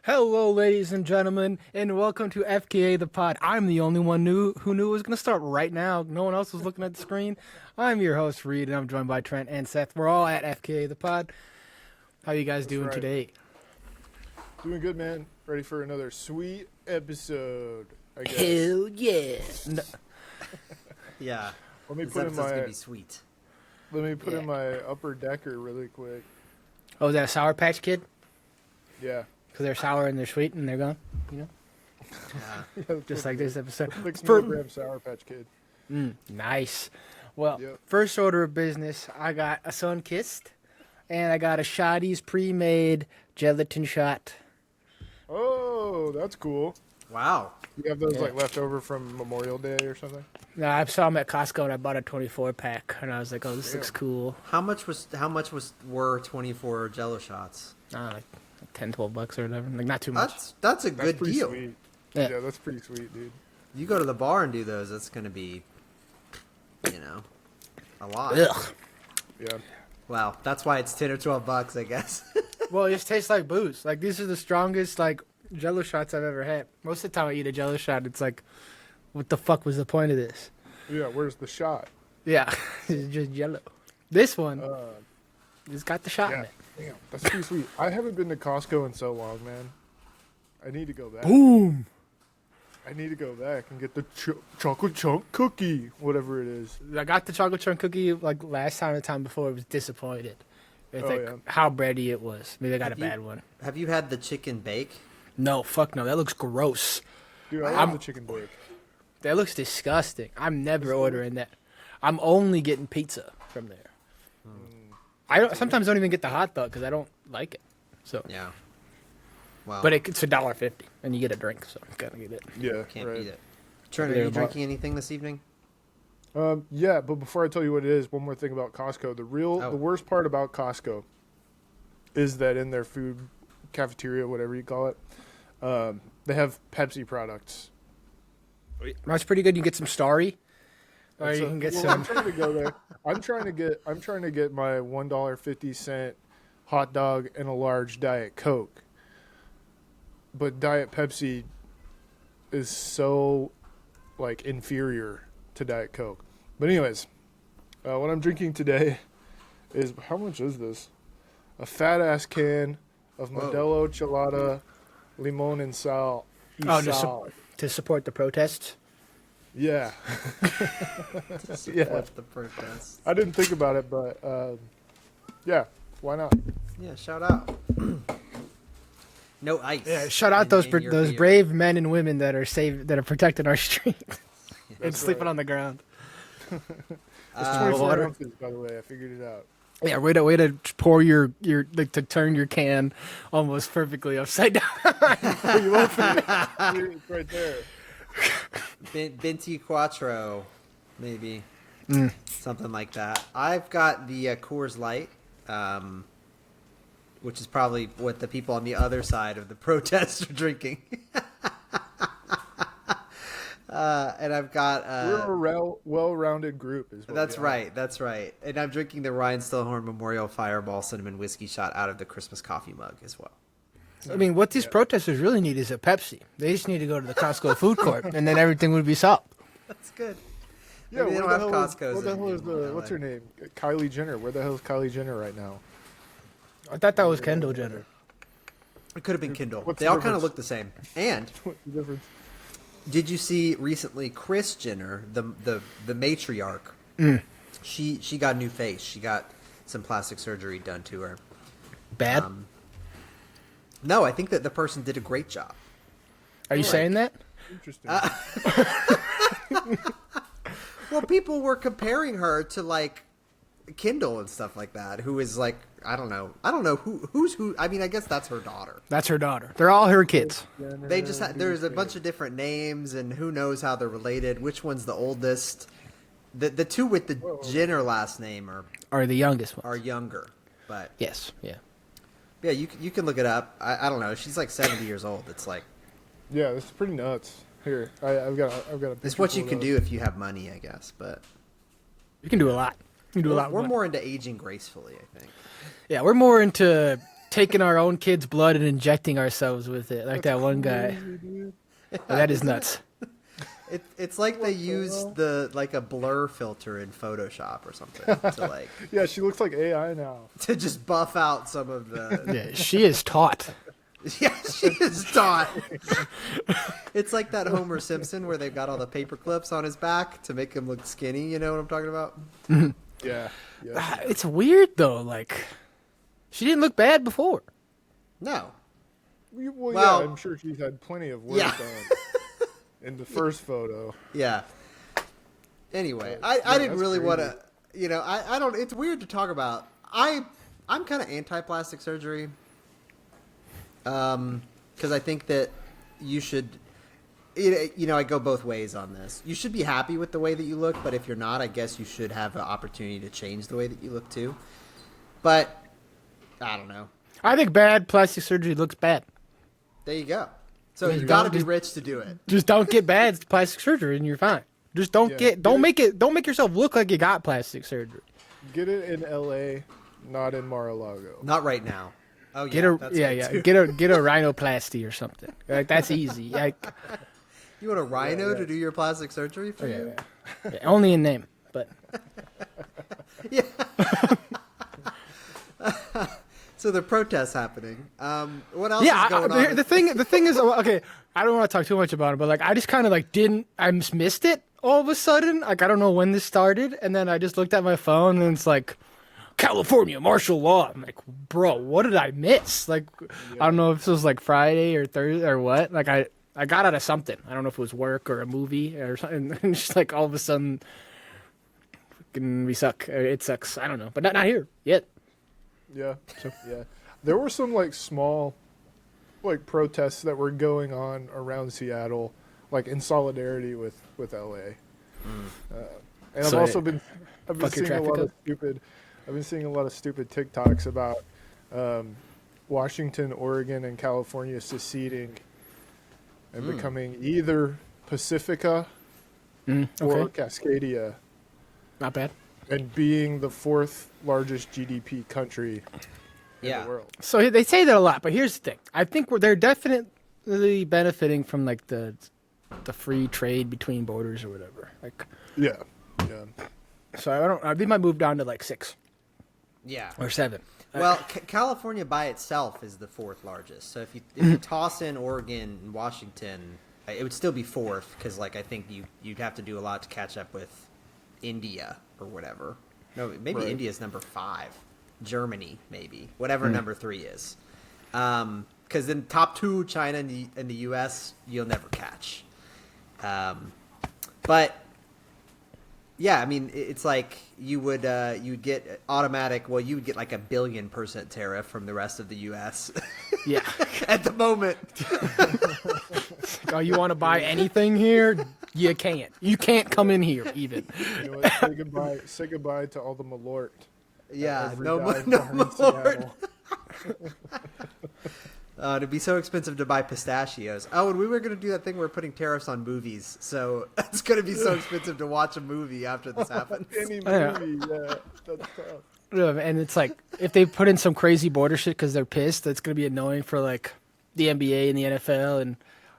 Hello, ladies and gentlemen, and welcome to FKA the Pod. I'm the only one who knew it was going to start right now. No one else was looking at the screen. I'm your host, Reed, and I'm joined by Trent and Seth. We're all at FKA the Pod. How you guys doing today? Doing good, man. Ready for another sweet episode, I guess. Hell yeah. No. Yeah. Let me This put in episode's my gonna be sweet. in my upper decker really quick. Oh, is that a Sour Patch Kid? Yeah. Because they're sour and they're sweet and they're gone, you know? Yeah. Just like this episode. 6 milligram Sour Patch Kid. Nice. Well, Yep. First order of business, I got a Sun-Kissed, and I got a Shotty's pre-made gelatin shot. Oh, that's cool. Wow. You have those Yeah. like left over from Memorial Day or something? No, I saw them at Costco, and I bought a 24-pack, and I was like, oh, this looks Damn. cool. How much were 24 Jello shots? Like 10, 12 bucks or whatever. Like, not too much. That's a That's good pretty deal. sweet. Yeah. Yeah, that's pretty sweet, dude. You go to the bar and do those, that's gonna be, a lot. Ugh. Yeah. Wow, that's why it's 10 or 12 bucks, I guess. Well, it just tastes like booze. Like, these are the strongest, like, Jello shots I've ever had. Most of the time I eat a Jello shot, it's like, what the fuck was the point of this? Yeah, where's the shot? Yeah, it's just Jello. This one, it's got the shot in Yeah. it. Damn, that's pretty sweet. I haven't been to Costco in so long, man. I need to go back. Boom! I need to go back and get the chocolate chunk cookie, whatever it is. I got the chocolate chunk cookie, like, last time, the time before, I was disappointed. It's Oh, like, yeah. how bready it was. Maybe I got Have a you- bad one. Have you had the chicken bake? No, fuck no. That looks gross. Dude, I I'm- love the chicken bake. That looks disgusting. I'm never ordering that. I'm only getting pizza from there. Sometimes don't even get the hot dog because I don't like it. So, Yeah. Wow. but it's $1.50 and you get a drink, so I gotta get it. Yeah, Can't right. beat it. Trent, are They're you about- drinking anything this evening? Yeah, but before I tell you what it is, one more thing about Costco. The worst part about Costco is that in their food cafeteria, whatever you call it, they have Pepsi products. That's pretty good. You get some Starry, or And you so- can get well, some. I'm trying to go there. I'm trying to get my $1.50 hot dog and a large Diet Coke. But Diet Pepsi is so like inferior to Diet Coke. But anyways, what I'm drinking today is, how much is this? A fat ass can of Whoa. Modelo Chelada Limon and Sal. Oh, Sal. to support the protests. Yeah. Support the protest. I didn't think about it, but yeah, why not? Yeah, shout out. No ice. Yeah, shout out in- those in your those beer. brave men and women that are protecting our streets and That's sleeping right. on the ground. It's Uh, 24 water. ounces, by the way. I figured it out. Yeah, way to pour your like to turn your can almost perfectly upside down. You open it. It's right there. Venti Quattro, maybe. Mm. Something like that. I've got the Coors Light, which is probably what the people on the other side of the protest are drinking. And I've got... We're a well-rounded group. Is what That's we are. right, that's right. And I'm drinking the Ryan Stillhorn Memorial Fireball Cinnamon Whiskey Shot out of the Christmas coffee mug as well. I mean, what these protesters really need is a Pepsi. They just need to go to the Costco food court, and then everything would be solved. That's good. Yeah, Maybe they where don't the have hell is, Costco's where the in- hell is in the, LA. what's her name? Kylie Jenner. Where the hell is Kylie Jenner right now? I thought that was Kendall Jenner. It could have been Kindle. What's They the all kind of difference? look the same. And What's the difference? did you see recently Kris Jenner, the matriarch? She got a new face. She got some plastic surgery done to her. Bad? No, I think that the person did a great job. Are you saying that? Interesting. Well, people were comparing her to like Kindle and stuff like that, who is like I don't know who's who. I mean, I guess that's her daughter. That's her daughter. They're all her kids. They just there's a bunch of different names, and who knows how they're related. Which one's the oldest? The two with the Jenner last name Or the youngest one. are younger, but Yes, yeah. yeah, you can look it up. I don't know. She's like 70 years old. It's like Yeah, it's pretty nuts. Here, I've got a. it's picture what you pulled can up. do if you have money, I guess. But You can do a lot. You can do a lot. we're with more into aging gracefully, I think. Yeah, we're more into taking our own kids' blood and injecting ourselves with it, like that one guy. That is nuts. It's like they used a blur filter in Photoshop or something to like Yeah, she looks like AI now. to just buff out some of the. Yeah, she is taught. Yeah, she is taught. It's like that Homer Simpson where they've got all the paper clips on his back to make him look skinny. You know what I'm talking about? Yeah. It's weird though. Like, she didn't look bad before. No. Well, Well, yeah, I'm sure she's had plenty of work Yeah. done in the first photo. Yeah. Anyway, Yeah, I didn't that's really crazy. want to. You know, I don't. It's weird to talk about. I'm kind of anti-plastic surgery. Because I think that you should. You know, I go both ways on this. You should be happy with the way that you look, but if you're not, I guess you should have an opportunity to change the way that you look too. But I don't know. I think bad plastic surgery looks bad. There you go. So There you you got go. to be Just- rich to do it. Just don't get bad plastic surgery and you're fine. Just don't Yeah. don't make yourself look like you got plastic surgery. Get it in LA, not in Mar-a-Lago. Not right now. Oh Get yeah, a that's yeah good, yeah too. get a rhinoplasty or something. Like that's easy. Like, You want a rhino yeah. to do your plastic surgery for yeah, you? yeah. Only in name, but Yeah. So the protests happening. What else yeah. is going on? The thing is okay. I don't want to talk too much about it, but like I just kind of like I just missed it all of a sudden. Like I don't know when this started, and then I just looked at my phone and it's like California martial law. I'm like, bro, what did I miss? Like I don't know if this was like Friday or Thursday or what. Like I got out of something. I don't know if it was work or a movie or something. And just like all of a sudden, fucking we suck. It sucks. I don't know, but not here yet. Yeah, yeah. There were some like small, like protests that were going on around Seattle, like in solidarity with LA. And So, I've been fuck your seeing a traffic lot up? of stupid. I've been seeing a lot of stupid TikToks about Washington, Oregon, and California seceding and becoming either Pacifica or Okay, Cascadia, not bad. and being the fourth largest GDP country in Yeah. the world. So they say that a lot, but here's the thing. I think they're definitely benefiting from like the free trade between borders or whatever. Like, Yeah, yeah. so they might move down to like 6 Yeah. or 7. Well, California by itself is the fourth largest. So if you toss in Oregon and Washington, it would still be fourth because like I think you'd have to do a lot to catch up with India or whatever. No, maybe Right. India's number 5. Germany maybe whatever number 3 is. Because then top 2 China and the U.S. you'll never catch. But yeah, I mean, it's like you would get automatic. Well, you would get like a 1 billion% tariff from the rest of the U.S. Yeah. at the moment. Oh, you want to buy anything here? You can't. You can't come in here even. You know what? Say goodbye to all the malort. Yeah, Every no dive no bar in more. Seattle. It'd be so expensive to buy pistachios. Oh, and we were going to do that thing where we're putting tariffs on movies. So it's going to be so expensive to watch a movie after this happens. Any Yeah. movie, yeah, that's tough. And it's like if they put in some crazy border shit because they're pissed, that's gonna be annoying for like the NBA and the NFL and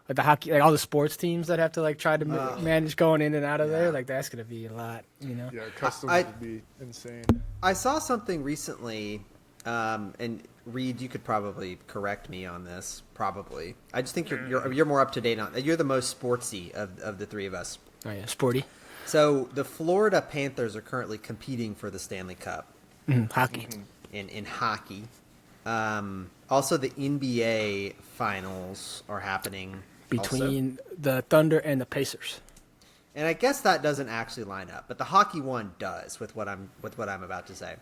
like the hockey, like all the sports teams that have to like try to manage going in and out of there. Like that's gonna be a lot, you know. Yeah, customs I- would be insane. I saw something recently, and Reed, you could probably correct me on this. Probably, I just think you're more up to date on. You're the most sportsy of the three of us. Oh yeah, sporty. So the Florida Panthers are currently competing for the Stanley Cup Hockey. in hockey. Also, the NBA finals are happening also. Between the Thunder and the Pacers. And I guess that doesn't actually line up, but the hockey one does with what I'm about to say.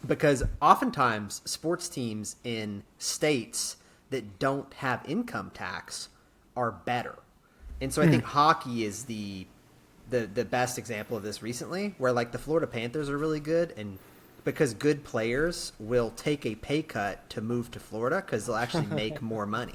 Because oftentimes sports teams in states that don't have income tax are better. And so I think hockey is the best example of this recently, where like the Florida Panthers are really good, and because good players will take a pay cut to move to Florida because they'll actually make more money.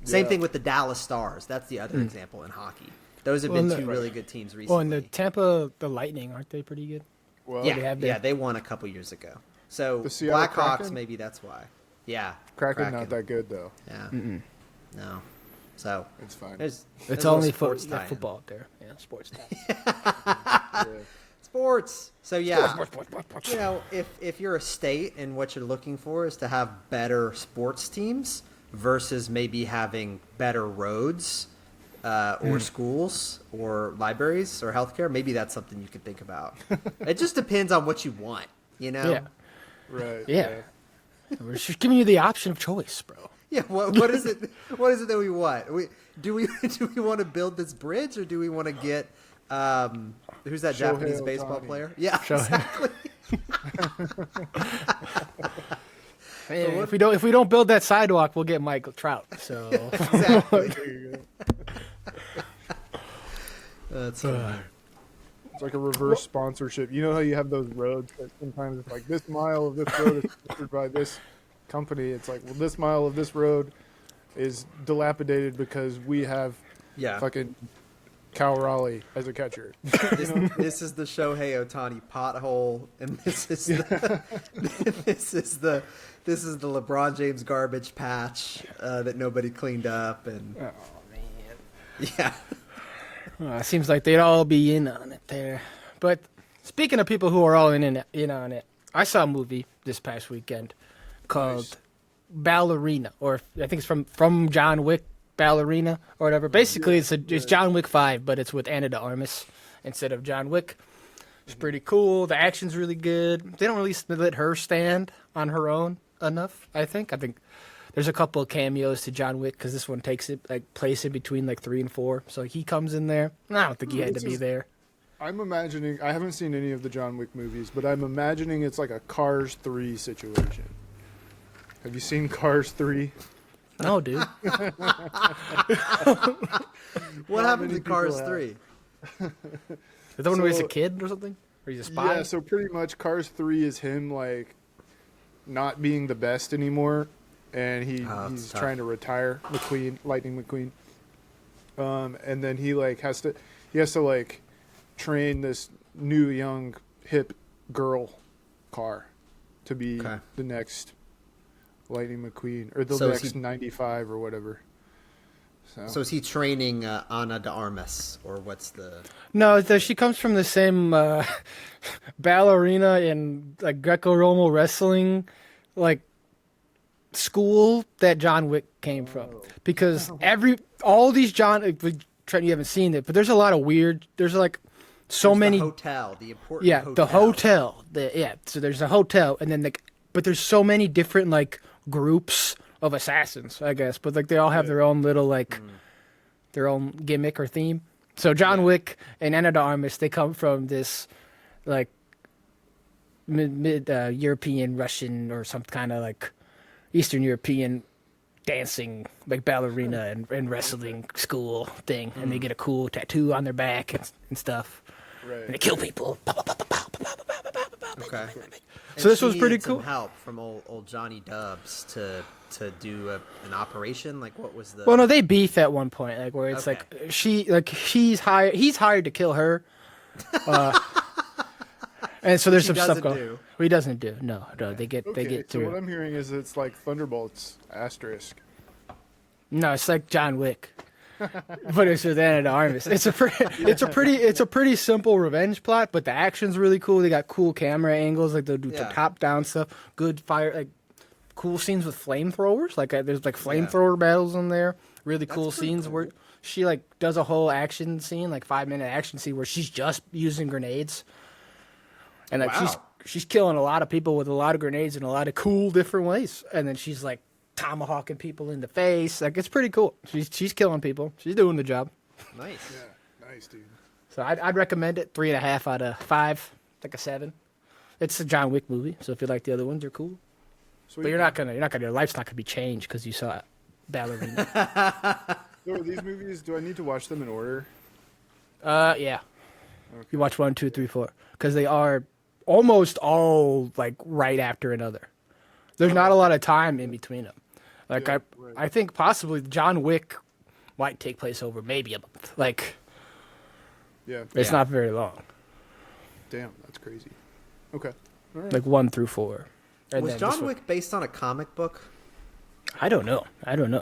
Same Yeah. thing with the Dallas Stars. That's the other example in hockey. Those have Well, been no- two really good teams recently. Well, and the Tampa, the Lightning, aren't they pretty good? Well, yeah, they have their- yeah, they won a couple years ago. So The Seattle Blackhawks, Kraken? maybe that's why. Yeah, Kraken not that good though. Yeah, no. So It's fine. there's It's a little only sports tie-in. football up there. Yeah, sports tie. Yeah. Sports. So yeah, Sports. you know, if you're a state and what you're looking for is to have better sports teams versus maybe having better roads or schools or libraries or healthcare, maybe that's something you could think about. It just depends on what you want, you know? Yeah. Right. Yeah. We're just giving you the option of choice, bro. Yeah, what is it? What is it that we want? Do we want to build this bridge, or do we want to get who's that Shohei Japanese baseball Ohtani. player? Yeah, Shohei. exactly. Man, if we don't build that sidewalk, we'll get Michael Trout. So Exactly. There you go. That's It's like a reverse sponsorship. You know how you have those roads that sometimes it's like this mile of this road is sponsored by this company. It's like, well, this mile of this road is dilapidated because we have yeah. fucking Cal Raleigh as a catcher. This is the Shohei Ohtani pothole, and this is the this is the LeBron James garbage patch that nobody cleaned up, and oh man. yeah. It seems like they'd all be in on it there. But speaking of people who are all in on it, I saw a movie this past weekend called Ballerina, or I think it's from John Wick, Ballerina or whatever. Basically, it's John Wick 5, but it's with Anna de Armas instead of John Wick. It's pretty cool. The action's really good. They don't really let her stand on her own enough, I think. I think there's a couple of cameos to John Wick because this one takes it place in between 3 and 4. So he comes in there. I don't think he had to be there. I'm imagining, I haven't seen any of the John Wick movies, but I'm imagining it's like a Cars 3 situation. Have you seen Cars 3? No, dude. What happened many to Cars people 3? The one where he's a So- kid or something? Or he's a spy? Yeah, so pretty much Cars 3 is him like not being the best anymore, and it's he's tough. trying to retire Lightning McQueen. And then he has to like train this new young hip girl car to be Okay. the next Lightning McQueen or the So is next he- 95 or whatever. So is he training Ana de Armas, or what's the? No, she comes from the same ballerina in Greco-Roman wrestling, school that John Wick came from. Because all these Trent, you haven't seen it, but there's a lot of weird. There's so There's many. the hotel, the important. Yeah, hotel. the hotel. So there's a hotel, and then but there's so many different groups of assassins, I guess. But they all have their own little their own gimmick or theme. So John Wick and Ana de Armas, they come from this mid European, Russian, or some kind of Eastern European dancing ballerina and wrestling school thing, and they get a cool tattoo on their back and stuff, Right. and they kill people. Okay. So this she was pretty needed some cool. help from old Johnny Dubs to do an operation. What was the? Well, no, they beef at one point, where it's Okay. he's hired to kill her, and so there's Which he some stuff doesn't going. do. He doesn't do. No, they get So through. what I'm hearing is it's like Thunderbolts asterisk. No, it's like John Wick, but it's with Ana de Armas. It's a pretty simple revenge plot, but the action's really cool. They got cool camera angles, they'll do Yeah. top down stuff, good fire, cool scenes with flamethrowers. There's flamethrower battles in there. Really cool pretty scenes cool. where she does a whole action scene, 5-minute action scene where she's just using grenades, and Wow. she's killing a lot of people with a lot of grenades in a lot of cool different ways, and then she's tomahawking people in the face. It's pretty cool. She's killing people. She's doing the job. Nice. Yeah, nice, dude. So I'd recommend it. 3.5 out of 5, a 7. It's a John Wick movie, so if you like the other ones, they're cool. Sweet. But your life's not gonna be changed because you saw Ballerina. So are these movies, do I need to watch them in order? Yeah. You watch 1, 2, 3, 4, because they are almost all right after another. There's not a lot of time in between them. Yeah, right. I think possibly John Wick might take place over maybe a month. Yeah. It's Yeah. not very long. Damn, that's crazy. Okay. All right. 1 through 4. And Was then John Wick based on a comic book? I don't know.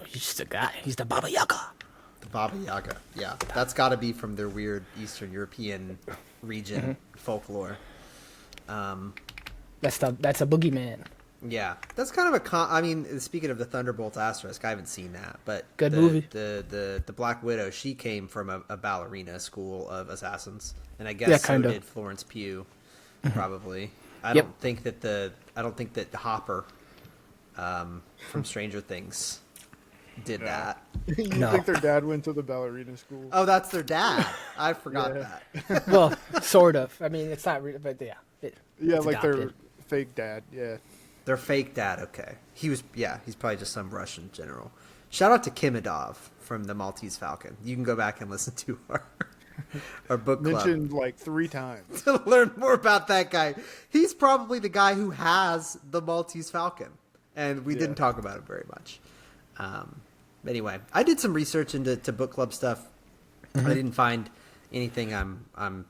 He's just a guy. He's the Baba Yaga. The Baba Yaga. Yeah, that's got to be from their weird Eastern European region folklore. That's a boogeyman. Yeah, that's kind of I mean, speaking of the Thunderbolts asterisk, I haven't seen that, but Good movie. The Black Widow, she came from a ballerina school of assassins, and I guess so did Florence Pugh, probably. I don't think that Hopper, from Stranger Things, did that. You think their dad went to the ballerina school? Oh, that's their dad. I forgot that. Well, sort of. I mean, it's not, but yeah. Yeah, like adopted. their fake dad. Yeah. Their fake dad. Okay, he's probably just some Russian general. Shout out to Kimidov from the Maltese Falcon. You can go back and listen to our book club. Mentioned like 3 times. To learn more about that guy. He's probably the guy who has the Maltese Falcon, and we didn't talk about it very much. Anyway, I did some research into book club stuff. I didn't find anything I'm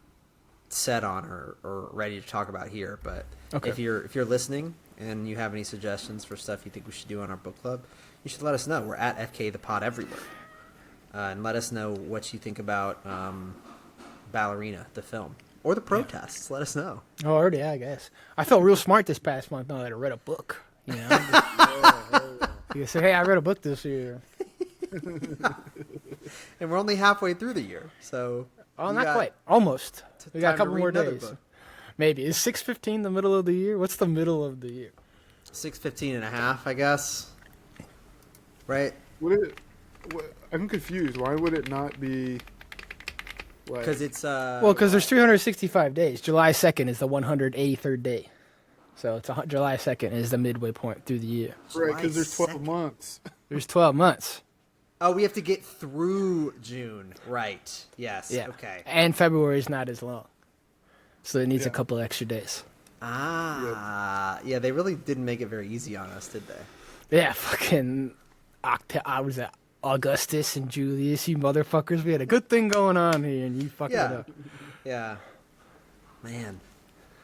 set on or ready to talk about here. But if you're listening and you have any suggestions for stuff you think we should do on our book club, you should let us know. We're at FK the Pod everywhere. And let us know what you think about Ballerina, the film, or the protests. Let us know. Oh, already, I guess. I felt real smart this past month now that I read a book. You know, you say, "Hey, I read a book this year." And we're only halfway through the year, so Not quite. Almost. We got a couple more days. Book. Maybe. Is 6/15 the middle of the year? What's the middle of the year? 6:15 and a half, I guess. Right? I'm confused. Why would it not be? Because it's because there's 365 days. July 2nd is the 183rd day. So it's July 2nd is the midway point through the year. Right, because there's 12 months. There's 12 months. Oh, we have to get through June. Right. Yes. Yeah. Okay. And February is not as long. So it needs a couple extra days. Yeah, they really didn't make it very easy on us, did they? Yeah, fucking Augustus and Julius, you motherfuckers. We had a good thing going on here, and you fucked it up. Yeah. Man,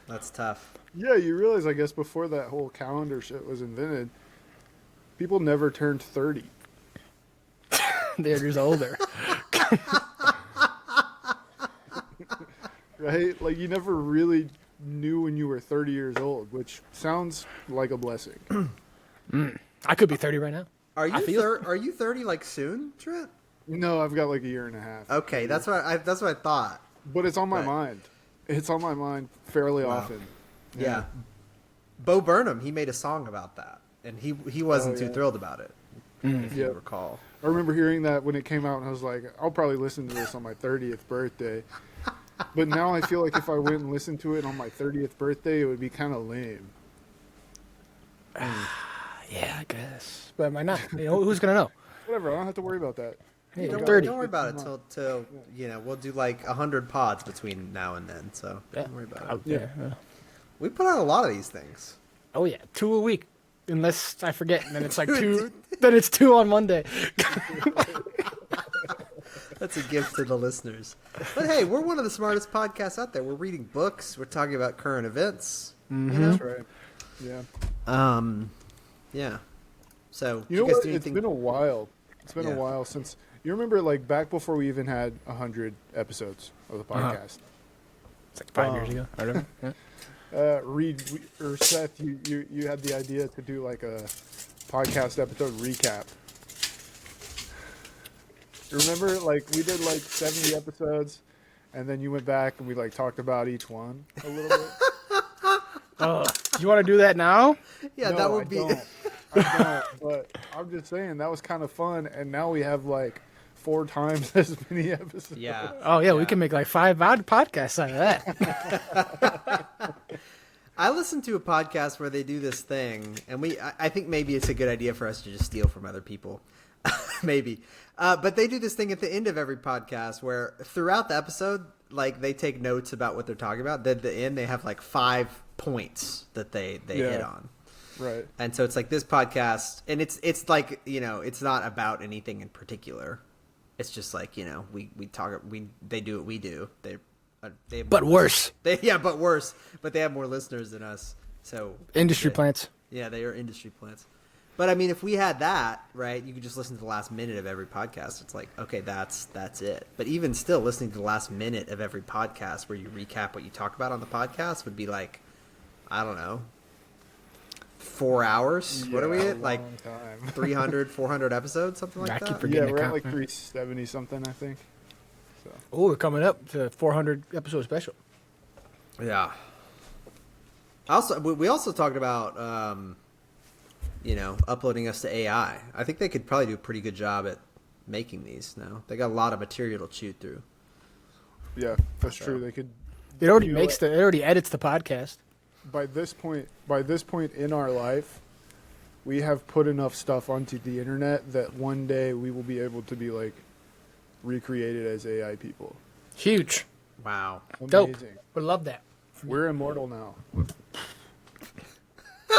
that's tough. Yeah, you realize, I guess, before that whole calendar shit was invented, people never turned 30. They're just older. Right? Like, you never really knew when you were 30 years old, which sounds like a blessing. I could be 30 right now. Are you 30 like soon, Trent? No, I've got like a year and a half. Okay, that's what I thought. But it's on my mind. It's on my mind fairly often. Yeah. Bo Burnham, he made a song about that, and he wasn't too thrilled about it, if you recall. I remember hearing that when it came out, and I was like, I'll probably listen to this on my 30th birthday. But now I feel like if I went and listened to it on my 30th birthday, it would be kind of lame. Yeah, I guess. But am I not? You know, who's going to know? Whatever, I don't have to worry about that. Hey, Don't 30. worry about it till we'll do like 100 pods between now and then. So don't worry about it. Yeah. We put out a lot of these things. Oh, yeah. 2 a week. Unless I forget. And then it's like 2. Then it's 2 on Monday. That's a gift to the listeners. But hey, we're one of the smartest podcasts out there. We're reading books. We're talking about current events. Mm-hmm. You know? That's right. Yeah. Yeah. So You know guys what? do It's anything? been a while. It's been a while since... You remember, like, back before we even had 100 episodes of the podcast. It's like 5 years ago. I don't know. Yeah. Reed or Seth, you had the idea to do like a podcast episode recap. Remember, like, we did like 70 episodes, and then you went back and we like talked about each one a little bit. Oh, you want to do that now? Yeah, No, that would be. I don't, but I'm just saying that was kind of fun, and now we have like 4 times as many episodes. Yeah. Oh, yeah, we can make like 5 odd podcasts out of that. I listened to a podcast where they do this thing, and I think maybe it's a good idea for us to just steal from other people. Maybe. But they do this thing at the end of every podcast where throughout the episode, like, they take notes about what they're talking about. Then at the end, they have like 5 points that they hit on. Right. And so it's like this podcast, and it's like, you know, it's not about anything in particular. It's just like, you know, they do what we do. They have But worse. but worse. But they have more listeners than us. So Industry plants. Yeah, they are industry plants. But I mean, if we had that, right, you could just listen to the last minute of every podcast. It's like, okay, that's it. But even still, listening to the last minute of every podcast where you recap what you talk about on the podcast would be like, I don't know, 4 hours. What are we at? Like time. 300, 400 episodes, something like I keep that. forgetting Yeah, we're at like count. 370 something, I think. So Oh, we're coming up to 400 episode special. Yeah. We also talked about, uploading us to AI. I think they could probably do a pretty good job at making these now. They got a lot of material to chew through. yeah, that's true. They could. It already You it already edits the podcast. By this point in our life, we have put enough stuff onto the internet that one day we will be able to be like recreated as AI people. Huge. Wow. Dope. Amazing. Would love that. We're immortal now.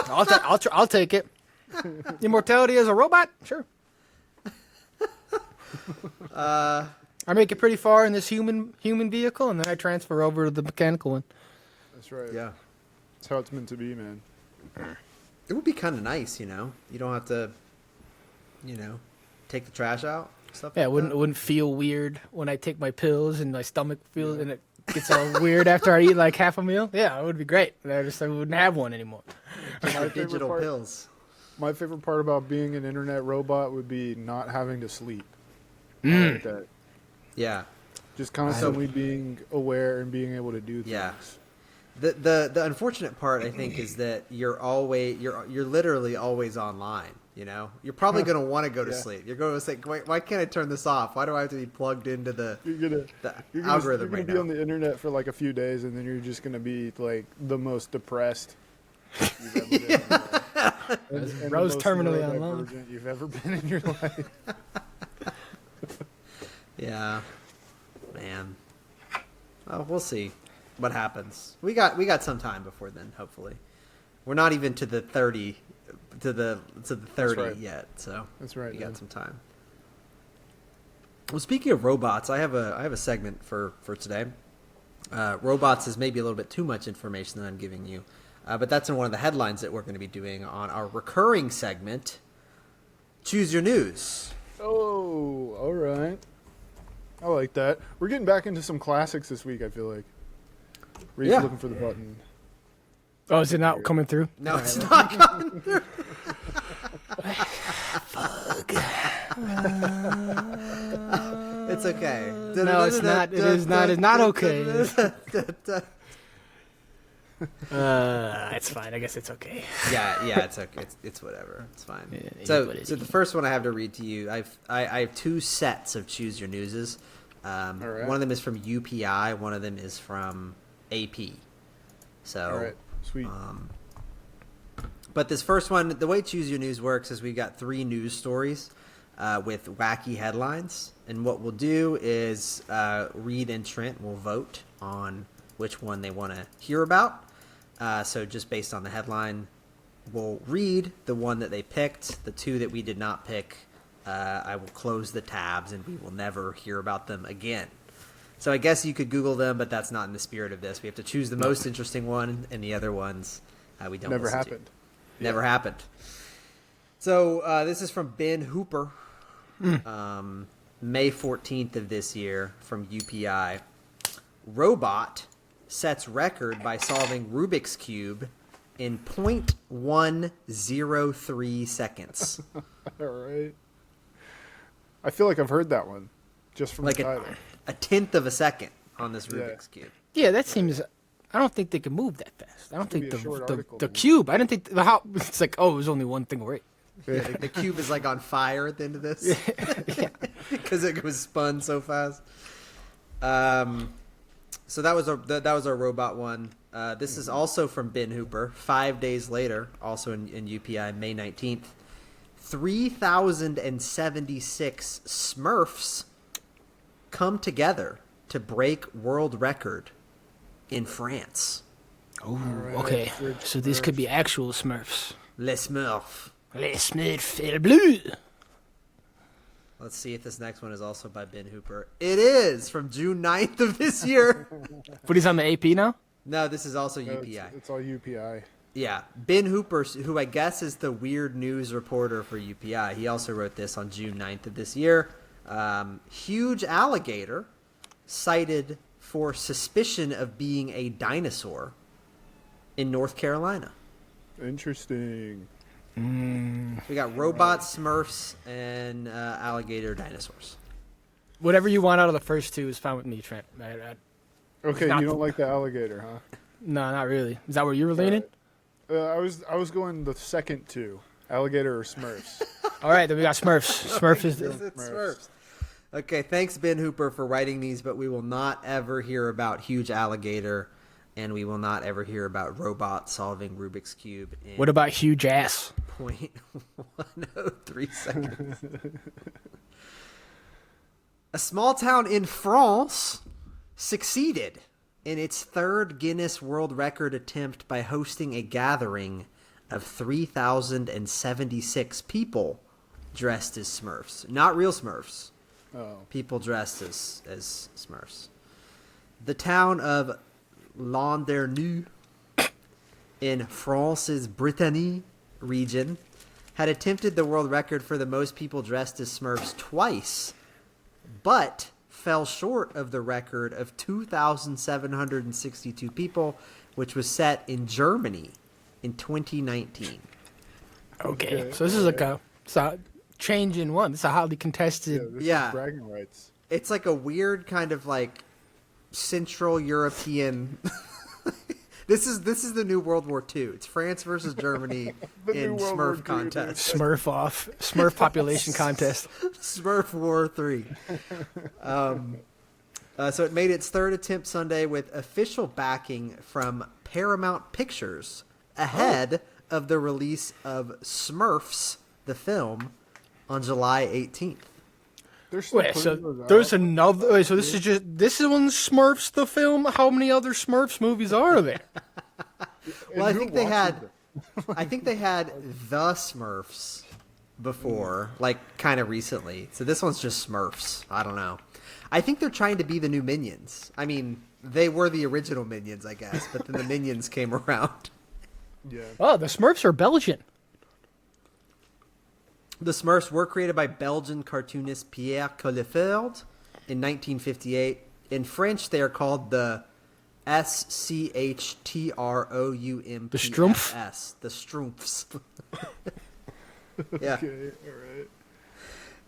I'll take it. Immortality as a robot? Sure. I make it pretty far in this human vehicle, and then I transfer over to the mechanical one. That's right. Yeah. That's how it's meant to be, man. It would be kind of nice, You don't have to, take the trash out. Stuff Yeah, like it wouldn't feel weird when I take my pills and my stomach feels and it gets all weird after I eat like half a meal. Yeah, it would be great. I wouldn't have one anymore. that. Digital pills. My favorite part about being an internet robot would be not having to sleep. I like that. Yeah. Just constantly being aware and being able to do things. Yeah. The unfortunate part, I think, is that you're literally always online. You're probably going to want to go to sleep. You're going to say, why can't I turn this off? Why do I have to be plugged into the algorithm You're right gonna be now? on the internet for like a few days, and then you're just gonna be like the most depressed you've ever been. In your life. And Bro's the most terminally neurodivergent online. you've ever been in your life. Yeah, man. Well, we'll see what happens. We got some time before then. Hopefully, we're not even to the 30 right. yet. So That's right. we man. got some time. Well, speaking of robots, I have a segment for today. Robots is maybe a little bit too much information that I'm giving you, but that's in one of the headlines that we're going to be doing on our recurring segment. Choose your news. Oh, all right. I like that. We're getting back into some classics this week. I feel like. Reed's Yeah. looking for the button. Oh, is it not coming through? No, it's not coming through. It's okay. No, it's not. It is not. It's not okay. It's fine. I guess it's okay. Yeah, it's okay. It's whatever. It's fine. Yeah, it is so what it the is. first one I have to read to you, I have two sets of Choose Your Newses. right. One of them is from UPI. One of them is from AP. So, All right. Sweet. but this first one, the way Choose Your News works is we've got 3 news stories with wacky headlines, and what we'll do is Reed and Trent will vote on which one they want to hear about. So just based on the headline, we'll read the one that they picked. The 2 that we did not pick, I will close the tabs and we will never hear about them again. So I guess you could Google them, but that's not in the spirit of this. We have to choose the most interesting one, and the other ones we don't. Never listen happened. To. Never happened. So this is from Ben Hooper, May 14th of this year from UPI. Robot sets record by solving Rubik's Cube in 0.103 seconds. All right. I feel like I've heard that one just from Like the title. a tenth of a second on this Yeah. Rubik's Cube. Yeah, that seems. I don't think they can move that fast. I don't Could think be a short the article, the then. cube. I didn't think how. It's like, oh, it was only one thing away. The cube is like on fire at the end of this because it was spun so fast. So that was our robot one. This is also from Ben Hooper. 5 days later, also in UPI, May 19th, 3,076 Smurfs come together to break world record in France. Oh, right, okay. good So these could Smurfs. be actual Smurfs. Les Smurfs. Les Smurfs bleu. Let's see if this next one is also by Ben Hooper. It is from June 9th of this year. But he's on the AP now. No, this is also No, UPI. it's all UPI. Yeah, Ben Hooper, who I guess is the weird news reporter for UPI, he also wrote this on June 9th of this year. Huge alligator cited for suspicion of being a dinosaur in North Carolina. Interesting. We got robots, Smurfs, and alligator dinosaurs. Whatever you want out of the first two is fine with me, Trent. Okay, Not you don't the- like the alligator, huh? No, not really. Is that where you were leaning? I was going the second two, alligator or Smurfs. All right, then we got Smurfs. Smurfs is Smurfs. Okay, thanks Ben Hooper for writing these, but we will not ever hear about huge alligator, and we will not ever hear about robots solving Rubik's Cube in What about huge ass? 0.103 seconds. A small town in France succeeded in its third Guinness World Record attempt by hosting a gathering of 3,076 people dressed as Smurfs. Not real Smurfs. Oh, People dressed as Smurfs. The town of Landerneau in France's Brittany region had attempted the world record for the most people dressed as Smurfs twice, but fell short of the record of 2,762 people, which was set in Germany in 2019. Okay, so this is like a change in one. This is a highly contested. this Yeah. is bragging rights. It's like a weird kind of like Central European. This is the new World War II. It's France versus Germany The new in World War Smurf II, contest. Smurf population contest. Smurf War 3. So it made its third attempt Sunday with official backing from Paramount Pictures ahead of the release of Smurfs, the film, on July 18th. They're still Wait, putting so those there's out. another. Wait, so this is when Smurfs the film. How many other Smurfs movies are there? And Well, I who think they watches had. them? I think they had the Smurfs before, like kind of recently. So this one's just Smurfs. I don't know. I think they're trying to be the new Minions. I mean, they were the original Minions, I guess, but then the Minions came around. Yeah. Oh, the Smurfs are Belgian. The Smurfs were created by Belgian cartoonist Pierre Collefeld in 1958. In French, they are called the Schtroumps. The Schtroumpf? The Schtroumpfs. Yeah. Okay. All right.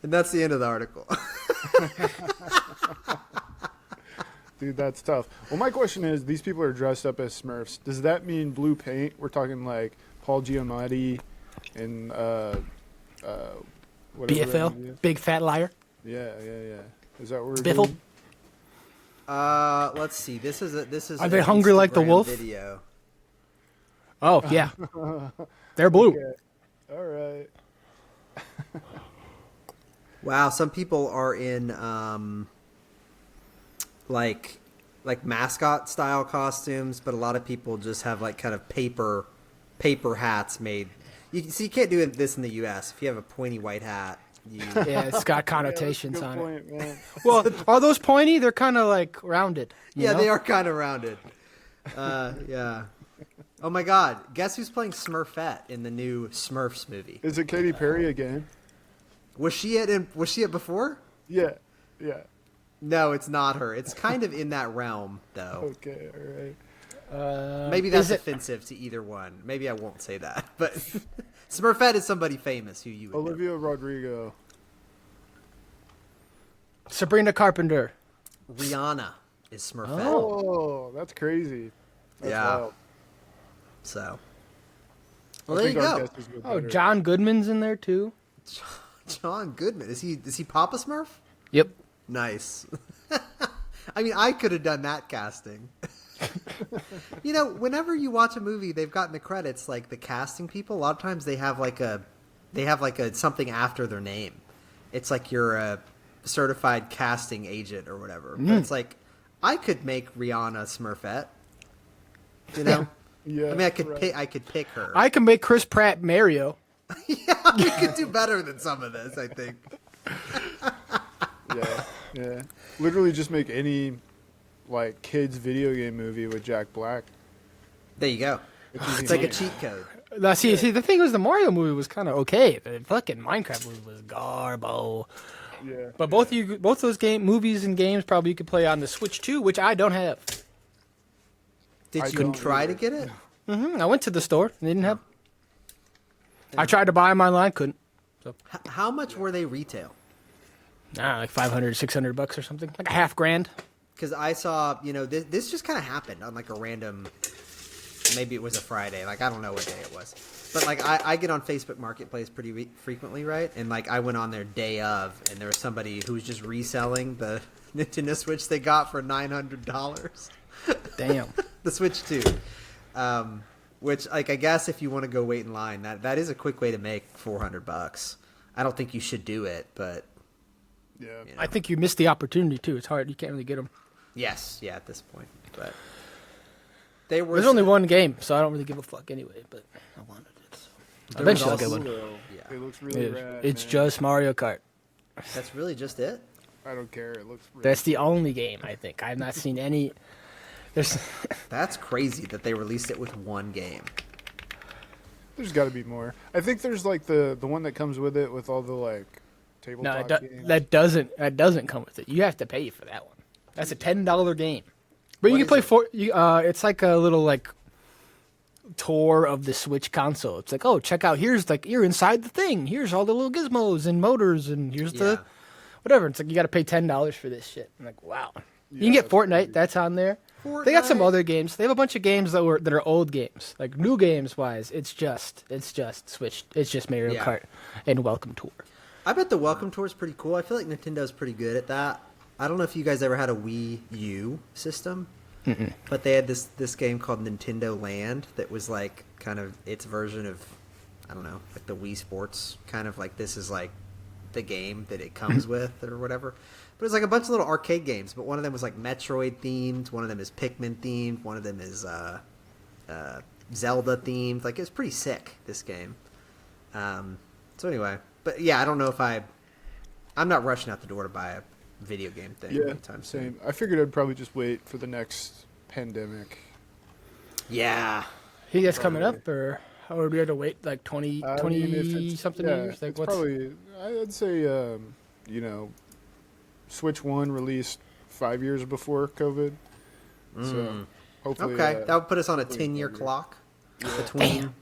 And that's the end of the article. Dude, that's tough. Well, my question is, these people are dressed up as Smurfs. Does that mean blue paint? We're talking like Paul Giamatti and whatever that movie BFL, is. Big Fat Liar. Yeah. Is that what we're Biffle. doing? Let's see. This is Are they an hungry like the Instagram wolf? Video. Oh yeah, they're blue. Okay. All right. Wow, some people are in like mascot style costumes, but a lot of people just have like kind of paper hats made. You can't do this in the U.S. If you have a pointy white hat, you Yeah, it's got Yeah, connotations that's a on it. good point, man. Well, are those pointy? They're kind of like rounded. you yeah, know? they are kind of rounded. Yeah. Oh my God! Guess who's playing Smurfette in the new Smurfs movie? Is it Katy Perry again? Was she it before? Yeah. No, it's not her. It's kind of in that realm, though. Okay. All right. Maybe that's is it- offensive to either one. Maybe I won't say that. But Smurfette is somebody famous who you would know. Olivia Rodrigo. Sabrina Carpenter. Rihanna is Smurfette. Oh, that's crazy. That's Yeah. wild. So, I well, there you think our go. guess is good Oh, better. John Goodman's in there too. John Goodman. Is he Papa Smurf? Yep. Nice. I mean, I could have done that casting. You know, whenever you watch a movie, they've got in the credits like the casting people. A lot of times they have like a something after their name. It's like you're a certified casting agent or whatever. But it's like I could make Rihanna Smurfette. You know? Yeah. I mean, right. I could pick her. I can make Chris Pratt Mario. Yeah, we could do better than some of this, I think. Yeah. Literally just make any like kids video game movie with Jack Black. There you go. It's like a cheat code. Now, see, the thing was, the Mario movie was kind of okay. The fucking Minecraft movie was garbo. Yeah. But both those movies and games probably you could play on the Switch too, which I don't have. Did I you don't try to either. get it? I went to the store and they didn't have. I tried to buy them online, couldn't. So How much were they retail? like $500, $600 or something, like $1,000. Because I saw, this just kind of happened on like a random, maybe it was a Friday. Like, I don't know what day it was. But like, I get on Facebook Marketplace pretty frequently, right? And like, I went on there day of, and there was somebody who was just reselling the Nintendo Switch they got for $900. Damn. The Switch 2. Which, like, I guess if you want to go wait in line, that is a quick way to make $400. I don't think you should do it, but Yeah. I think you missed the opportunity too. It's hard. You can't really get them. yes, yeah, at this point. But they were. There's only one game, so I don't really give a fuck anyway. But I wanted it. So. There Eventually, I'll was get also- one. Yeah. It looks really It's, rad. it's man. just Mario Kart. That's really just it. I don't care. It looks. Really That's the only game I think. I've not seen any. There's That's crazy that they released it with one game. There's got to be more. I think there's like the one that comes with it with all the like no, tabletop games. that doesn't come with it. You have to pay for that one. That's a $10 game. But What you is can play it? it's like a little like tour of the Switch console. It's like, oh, check out, here's like you're inside the thing. Here's all the little gizmos and motors and here's Yeah. the whatever. It's like you got to pay $10 for this shit. I'm like, wow. You can Yeah, get that's Fortnite. crazy. That's on there. They got some Fortnite. other games. They have a bunch of games that are old games. Like new games wise, it's just Switch. It's just Mario Yeah. Kart and Welcome Tour. I bet the Welcome Tour is pretty cool. I feel like Nintendo's pretty good at that. I don't know if you guys ever had a Wii U system, but they had this game called Nintendo Land that was like kind of its version of, I don't know, like the Wii Sports, kind of like this is like the game that it comes with or whatever. But it's like a bunch of little arcade games, but one of them was like Metroid themed, one of them is Pikmin themed, one of them is Zelda themed. Like, it's pretty sick, this game. So anyway, but yeah, I don't know if I'm not rushing out the door to buy a video game thing Yeah, anytime soon. same. I figured I'd probably just wait for the next pandemic. Yeah. He gets coming up, or do we have to wait like 20 I mean, if it's- something yeah, years? Like it's what's probably. I'd say Switch 1 released 5 years before COVID. So hopefully. Okay, that would put us on a 10-year 5 years. clock Damn.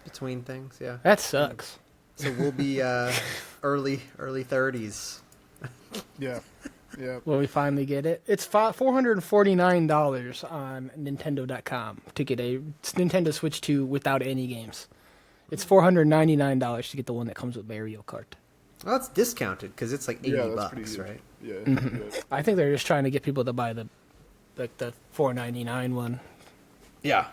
between things. Yeah. that sucks. So we'll be early 30s. Yeah. Yeah. When we finally get it, it's $449 on Nintendo.com to get a Nintendo Switch 2 without any games. It's $499 to get the one that comes with Mario Kart. Well, it's discounted because it's like Yeah, $80, that's pretty good. right? Yeah. Mm-hmm. yeah. I think they're just trying to get people to buy the $499 one. Yeah.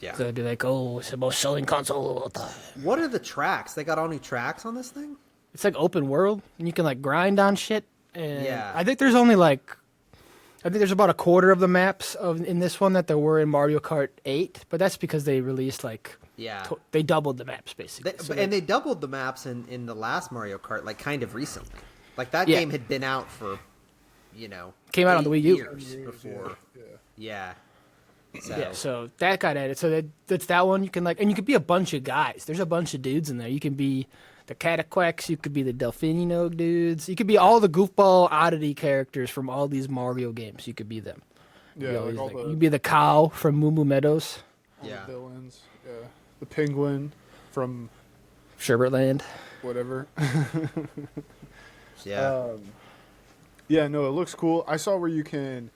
Yeah. So they'd be like, oh, it's the most selling console of all time. What are the tracks? They got all new tracks on this thing? It's like open world, and you can like grind on shit. And Yeah. I think there's only there's about a quarter of the maps in this one that there were in Mario Kart 8, but that's because they released Yeah. they doubled the maps basically. They doubled the maps in the last Mario Kart, like kind of recently. Like that Yeah. game had been out for, Came out on the 8 Wii U. years before. Yeah. So, Yeah, so that got added. So that's that one. You can and you could be a bunch of guys. There's a bunch of dudes in there. You can be the Cataquex. You could be the Delfinino dudes. You could be all the goofball oddity characters from all these Mario games. You could be them. Yeah. You, Like all you the, could be the cow from Moo Moo Meadows, all Yeah. the villains. Yeah. The penguin from Sherbert whatever. yeah. Yeah, no, it looks cool. I saw where you can,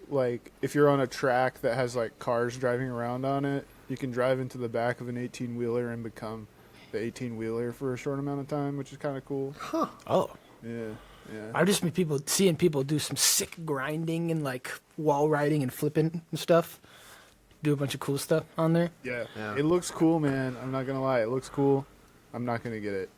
like, if you're on a track that has, like, cars driving around on it, you can drive into the back of an 18-wheeler and become the 18-wheeler for a short amount of time, which is kind of cool. Oh, Yeah, yeah. I've just been seeing people do some sick grinding and like wall riding and flipping and stuff. Do a bunch of cool stuff on there. Yeah. Yeah. It looks cool, man. I'm not going to lie. It looks cool. I'm not going to get it.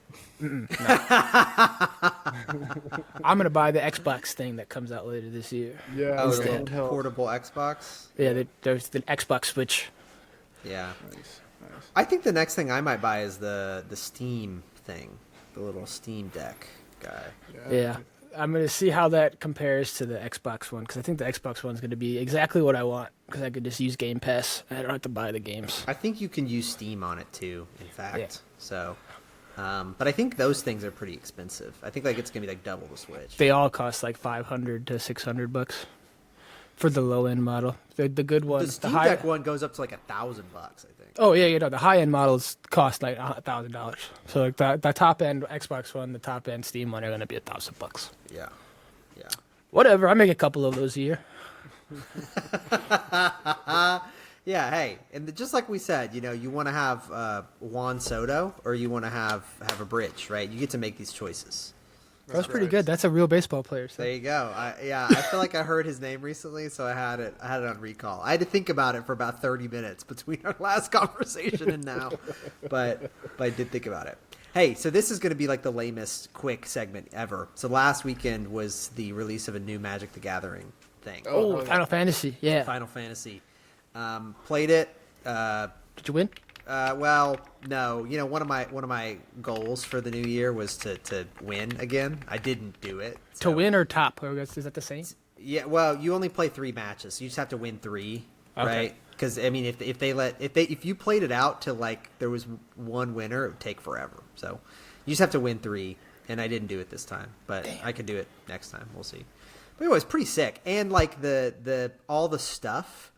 I'm gonna buy the Xbox thing that comes out later this year. Yeah, Oh, it's the handheld. portable Xbox? Yeah, there's the Xbox Switch. Yeah. Nice, nice. I think the next thing I might buy is the Steam thing. The little Steam Deck guy. Yeah, I'm gonna see how that compares to the Xbox One because I think the Xbox One's gonna be exactly what I want because I could just use Game Pass. I don't have to buy the games. I think you can use Steam on it too. In fact, Yeah. so. But I think those things are pretty expensive. I think like it's gonna be like double the Switch. They all cost like $500 to $600 for the low end model. The good The ones, Steam high. Deck one goes up to like $1,000, I think. Oh yeah, the high end models cost like $1,000. So like the top end Xbox One, the top end Steam one are gonna be $1,000. Yeah, yeah. Whatever, I make a couple of those a year. Yeah, hey, and just like we said, you want to have Juan Soto or you want to have a bridge, right? You get to make these choices. That was pretty right. good. That's a real baseball player. So. There you go. I feel like I heard his name recently, so I had it on recall. I had to think about it for about 30 minutes between our last conversation and now, but I did think about it. Hey, so this is going to be like the lamest quick segment ever. So last weekend was the release of a new Magic the Gathering thing. Oh, Final Fantasy. Yeah. Final Fantasy. Played it. Did you win? Well, no. One of my goals for the new year was to win again. I didn't do it. To win or top? Or is that the same? Yeah. Well, you only play 3 matches. So you just have to win 3, Okay. right? Because I mean, if you played it out to like there was one winner, it would take forever. So you just have to win 3, and I didn't do it this time, but I could do it next time. We'll see. But anyway, it's pretty sick, and like the all the stuff,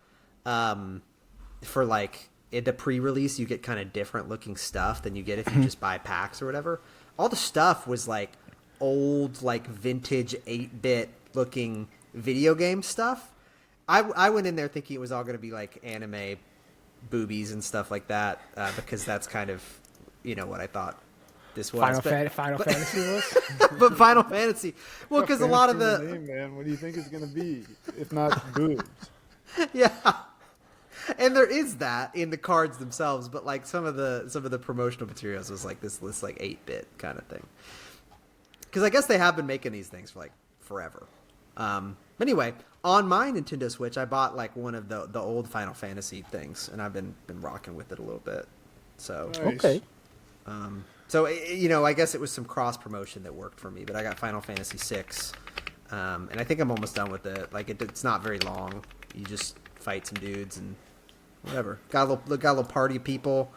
for like. In the pre-release, you get kind of different looking stuff than you get if you just buy packs or whatever. All the stuff was like old, like vintage 8-bit looking video game stuff. I went in there thinking it was all going to be like anime boobies and stuff like that because that's kind of what I thought this was. Final Fantasy was. But Final Fantasy, well, because a lot of the name, man. What do you think it's gonna be if not boobs? yeah. And there is that in the cards themselves, but like some of the promotional materials was like this like 8-bit kind of thing. Because I guess they have been making these things for like forever. Anyway, on my Nintendo Switch, I bought like one of the old Final Fantasy things, and I've been rocking with it a little bit. So Nice. Okay. so I guess it was some cross promotion that worked for me. But I got Final Fantasy 6, and I think I'm almost done with it. Like it's not very long. You just fight some dudes and. Whatever. Got a little party of people.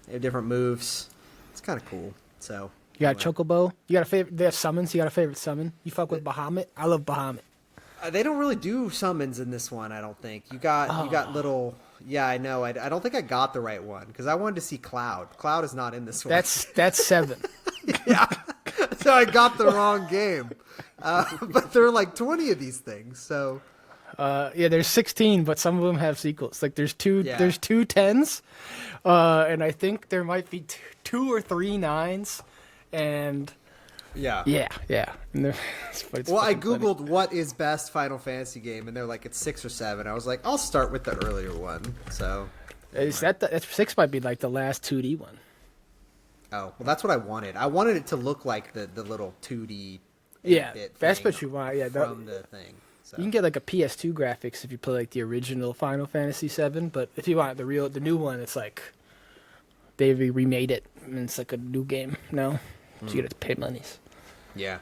They have different moves. It's kind of cool. So You got Chocobo. You got a favorite. They have summons. You got a favorite summon. You fuck with Bahamut. I love Bahamut. They don't really do summons in this one. I don't think you got little. Yeah, I know. I don't think I got the right one because I wanted to see Cloud. Cloud is not in this one. That's 7. yeah. So I got the wrong game. But there are like 20 of these things. So. Yeah, there's 16, but some of them have sequels. Like there's two Yeah. there's 2 10s, and I think there might be 2 or 3 9s, and Yeah. yeah. And it's Well, I fucking funny. googled what is best Final Fantasy game, and they're like it's 6 or 7. I was like, I'll start with the earlier one. So. Is that 6 might be like the last 2D one. Oh, well, that's what I wanted. I wanted it to look like the little 2D. Yeah, 8-bit that's thing what you want. Yeah, from the thing. So. you can get like a PS2 graphics if you play like the original Final Fantasy 7, but if you want the new one, it's like they remade it and it's like a new game now, so you got to pay monies. Yeah.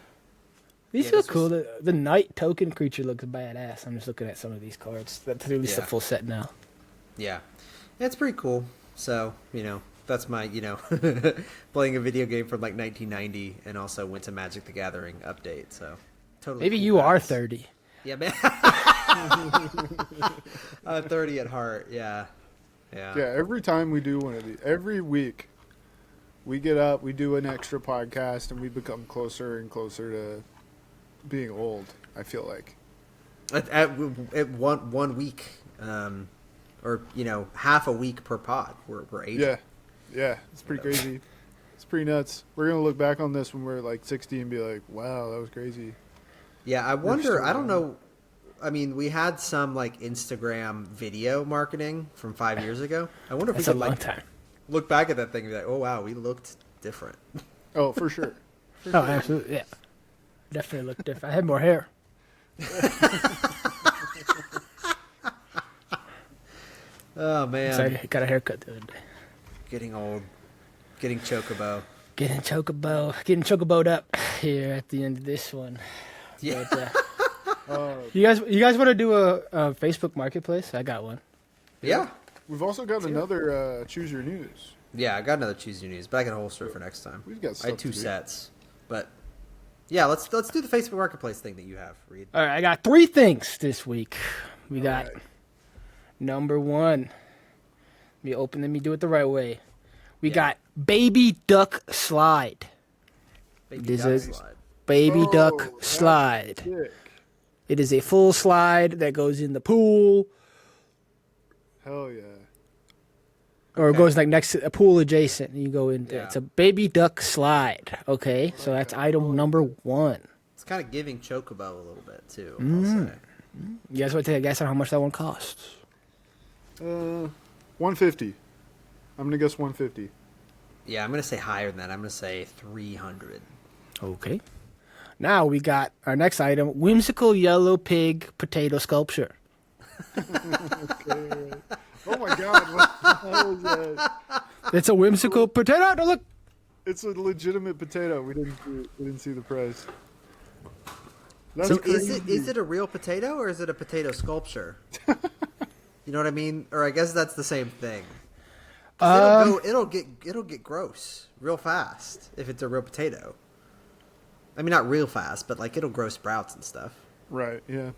These Yeah, look this cool. The knight token creature looks badass. I'm just looking at some of these cards. That's at least the Yeah. full set now. Yeah. It's pretty cool. So, that's my, playing a video game from like 1990 and also went to Magic the Gathering update. So, totally. Maybe cool you are guys. 30. Yeah, man. 30 at heart. Yeah. Yeah. Yeah, every time we do one of these, every week, we get up, we do an extra podcast, and we become closer and closer to being old. I feel like. At one week, or half a week per pod, we're aging. Yeah, it's pretty crazy. It's pretty nuts. We're gonna look back on this when we're like 60 and be like, "Wow, that was crazy." Yeah, I wonder. still I don't young. know. I mean, we had some like Instagram video marketing from 5 years ago. I wonder if That's we a could long like time. look back at that thing and be like, "Oh wow, we looked different." Oh, for sure. Oh, absolutely. Yeah. Definitely look different. I had more hair. Oh man, So I got a haircut the other day. getting old, getting chocobo. Getting chocobo'd up here at the end of this one. Yeah. But, you guys want to do a Facebook Marketplace? I got one. Yeah. We've also got another Choose Your News. Yeah, I got another Choose Your News, but I can holster it for next time. We've got I stuff had 2 to do. sets, but yeah, let's do the Facebook Marketplace thing that you have, Reed. All right, I got 3 things this week. We All got right. number 1. Let me do it the right way. We got Baby Duck Slide. Baby This duck is- slide. Baby Oh, Duck that's Slide. Sick. It is a full slide that goes in the pool, Hell yeah. or it Okay. goes like next to a pool adjacent, and you go in there. Yeah. It's a Baby Duck Slide. Okay, so that's item number 1. It's kind of giving Chocobo a little bit too. Mm. I'll say. You guys want to take a guess on how much that one costs? 150. I'm gonna guess 150. Yeah, I'm gonna say higher than that. I'm gonna say 300. Okay. Now we got our next item: whimsical yellow pig potato sculpture. Okay. Oh my God! What the hell is that? It's a whimsical potato. No, look. It's a legitimate potato. We didn't see the price. That's So crazy. is it a real potato or is it a potato sculpture? You know what I mean? Or I guess that's the same thing. 'Cause it'll get gross real fast if it's a real potato. I mean, not real fast, but like it'll grow sprouts and stuff. Right? Yeah.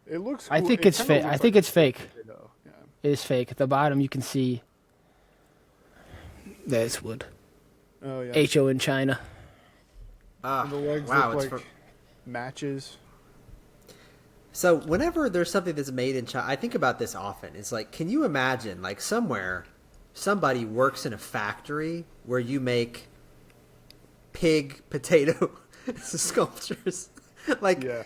It looks. I cool. think It it's kinda fake. looks I think like it's fake. a potato. Yeah. It is fake. At the bottom, you can see that's wood. Oh yeah. HO in China. And the legs Wow, look it's like matches. So whenever there's something that's made in China, I think about this often. It's like, can you imagine, like somewhere, somebody works in a factory where you make pig potato sculptures? Yeah.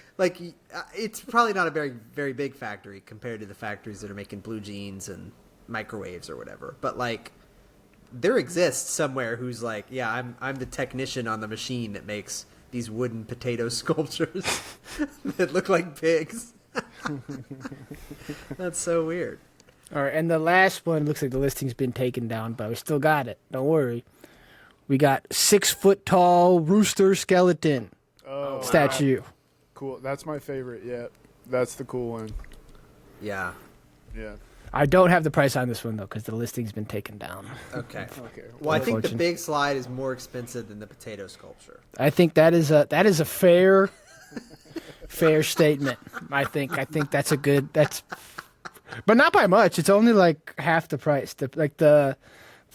It's probably not a very, very big factory compared to the factories that are making blue jeans and microwaves or whatever. But like, there exists somewhere who's like, yeah, I'm the technician on the machine that makes these wooden potato sculptures that look like pigs. That's so weird. All right, and the last one looks like the listing's been taken down, but we still got it. Don't worry. We got 6-foot tall rooster skeleton Oh, statue. cool. That's my favorite yet. That's the cool one. Yeah. Yeah. I don't have the price on this one though, because the listing's been taken down. Okay. Okay. Well, I think the Unfortunate. big slide is more expensive than the potato sculpture. I think that is a fair statement. I think that's a good but not by much. It's only like half the price. The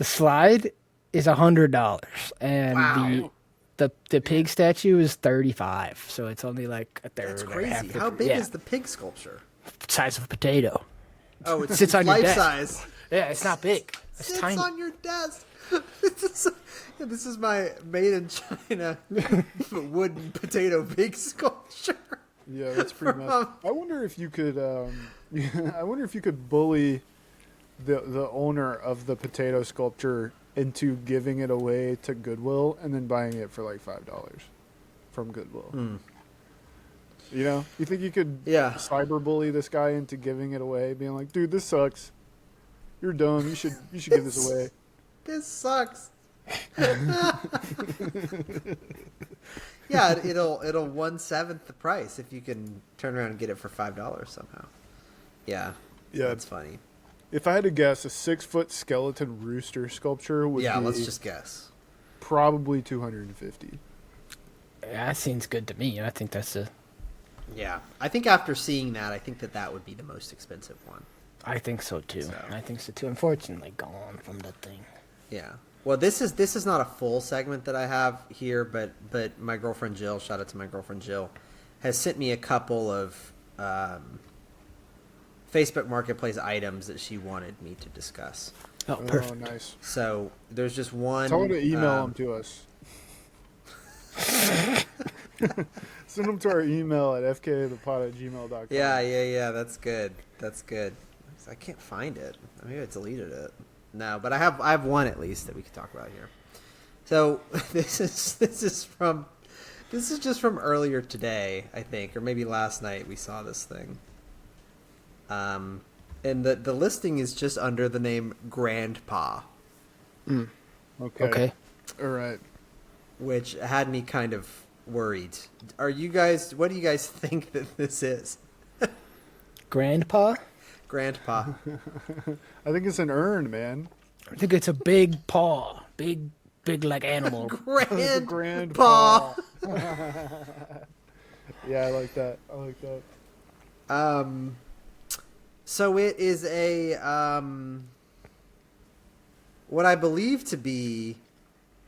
slide is $100, and Wow. the pig statue is $35. So it's only like a third. That's or crazy. half the How big yeah, is the pig sculpture? size of a potato? Oh, it's Sits on your life desk. size. Yeah, it's not big. It's Sits tiny. on your desk. This is my made in China wooden potato pig sculpture. Yeah, that's pretty much. I wonder if you could. I wonder if you could bully the owner of the potato sculpture into giving it away to Goodwill and then buying it for like $5 from Goodwill. You know, you think you could Yeah. cyberbully this guy into giving it away, being like, "Dude, this sucks. You're dumb. You should give this away." This sucks. Yeah, it'll 1/7 the price if you can turn around and get it for $5 somehow. Yeah. Yeah. That's funny. If I had to guess, a 6-foot skeleton rooster sculpture would Yeah, be let's just guess. probably $250. Yeah, that seems good to me. I think that's a. Yeah. I think after seeing that, I think that would be the most expensive one. I think so too. So. I think so too. Unfortunately, gone from the thing. Yeah. Well, this is not a full segment that I have here, but my girlfriend Jill, shout out to my girlfriend Jill, has sent me a couple of Facebook Marketplace items that she wanted me to discuss. Oh, Oh, perfect. nice. So there's just one. Tell her to email them to us. Send them to our email at fkthepod@gmail.com. Yeah. That's good. I can't find it. Maybe I deleted it. No, but I have one at least that we could talk about here. So this is just from earlier today, I think, or maybe last night we saw this thing. And the listing is just under the name Grandpa. Okay. Okay. All right. which had me kind of worried. What do you guys think that this is? Grandpa? Grandpa. I think it's an urn, man. I think it's a big paw. Big like animal. Grandpa. Yeah, I like that. So it is a what I believe to be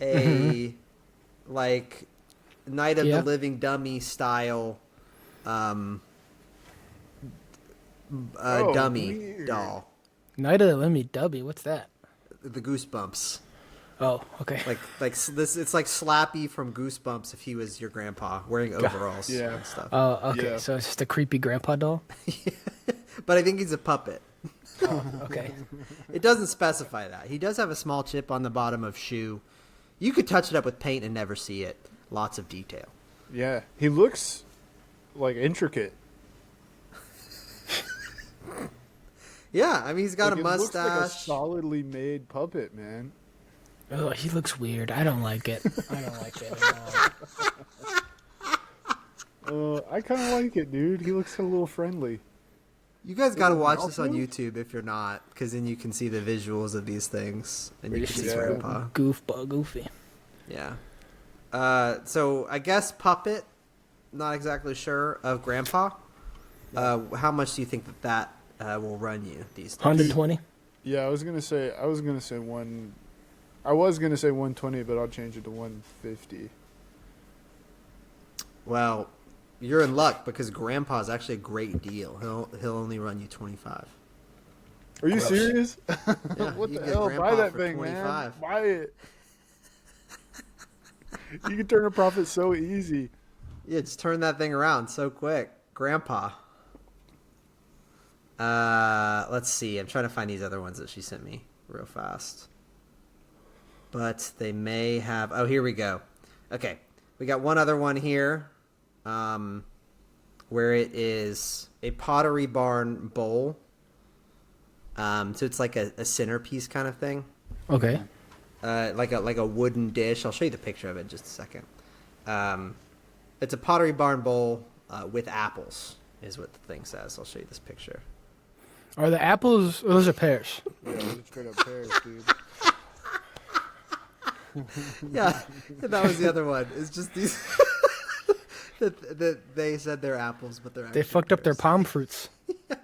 a like Night of the Living Dummy style dummy weird. doll. Night of the Living Dummy. What's that? The Goosebumps. Oh, okay. Like this, it's like Slappy from Goosebumps if he was your grandpa wearing overalls Yeah. and stuff. Oh, okay. Yeah. So it's just a creepy grandpa doll. But I think he's a puppet. Oh, okay. It doesn't specify that. He does have a small chip on the bottom of shoe. You could touch it up with paint and never see it. Lots of detail. Yeah, he looks like intricate. Yeah, I mean he's got Like, a it looks like a mustache. solidly made puppet, man. Oh, he looks weird. I don't like it. I don't like it at all. I kind of like it, dude. He looks a little friendly. You guys got to Is it watch this on Malcolm? YouTube if you're not, because then you can see the visuals of these things and you can see Yeah. Grandpa. Goofy. Yeah. So I guess puppet. Not exactly sure of Grandpa. How much do you think that will run you these days? 120. Yeah, I was gonna say 120, but I'll change it to 150. Well, you're in luck because Grandpa's actually a great deal. He'll only run you 25. Are you Gross. serious? Yeah, What you the get hell? Grandpa Buy that for thing, 25. man. Buy it. You can turn a profit so easy. Yeah, just turn that thing around so quick. Grandpa. Let's see. I'm trying to find these other ones that she sent me real fast. But they may have... Oh, here we go. Okay. We got one other one here. Where it is a Pottery Barn bowl. So it's like a centerpiece kind of thing. Okay. Like a wooden dish. I'll show you the picture of it in just a second. It's a Pottery Barn bowl with apples, is what the thing says. I'll show you this picture. Are the apples? Or those are pears. Yeah, those are straight up pears, dude. Yeah, that was the other one. It's just these that they said they're apples, but they're actually They fucked up their pears. palm fruits.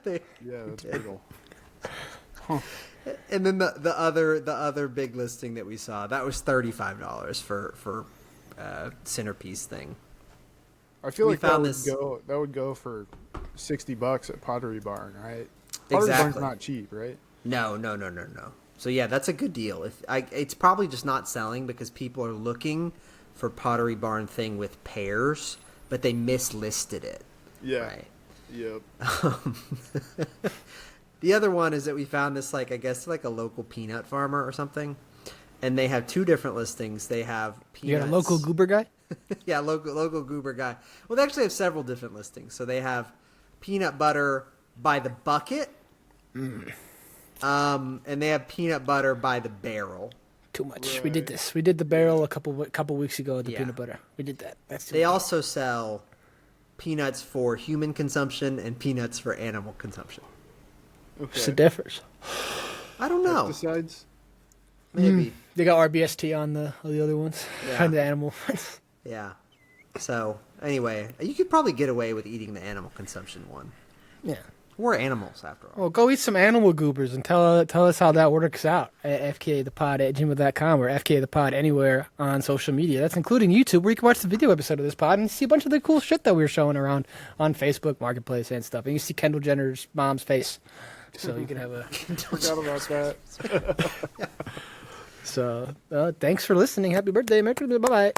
They- Yeah, that's brutal. and then the other big listing that we saw that was $35 for centerpiece thing. I feel We like that found would this- go for $60 at Pottery Barn, right? Pottery Exactly. Barn's not cheap, right? No. So yeah, that's a good deal. It's probably just not selling because people are looking for Pottery Barn thing with pears, but they mislisted it. Yeah. Right. Yep. The other one is that we found this I guess like a local peanut farmer or something, and they have two different listings. They have peanuts. You got a local goober guy? Yeah, local goober guy. Well, they actually have several different listings. So they have peanut butter by the bucket, and they have peanut butter by the barrel. Too much. We did this. We did the barrel a couple weeks ago with the Yeah. peanut butter. We did that. That's too They much. also sell peanuts for human consumption and peanuts for animal consumption. What's the Okay. difference? I don't know. Pesticides? Maybe. They got RBST on the other ones. Yeah. On the animal ones. Yeah. So, anyway, you could probably get away with eating the animal consumption one. Yeah. We're animals, after all. Well, go eat some animal goobers and tell us how that works out at fkthepod@gmail.com or fkthepod anywhere on social media. That's including YouTube, where you can watch the video episode of this pod and see a bunch of the cool shit that we were showing around on Facebook Marketplace and stuff. And you can see Kendall Jenner's mom's face, so you can have a. Forgot about that. So thanks for listening. Happy birthday, Merry Christmas. Bye bye.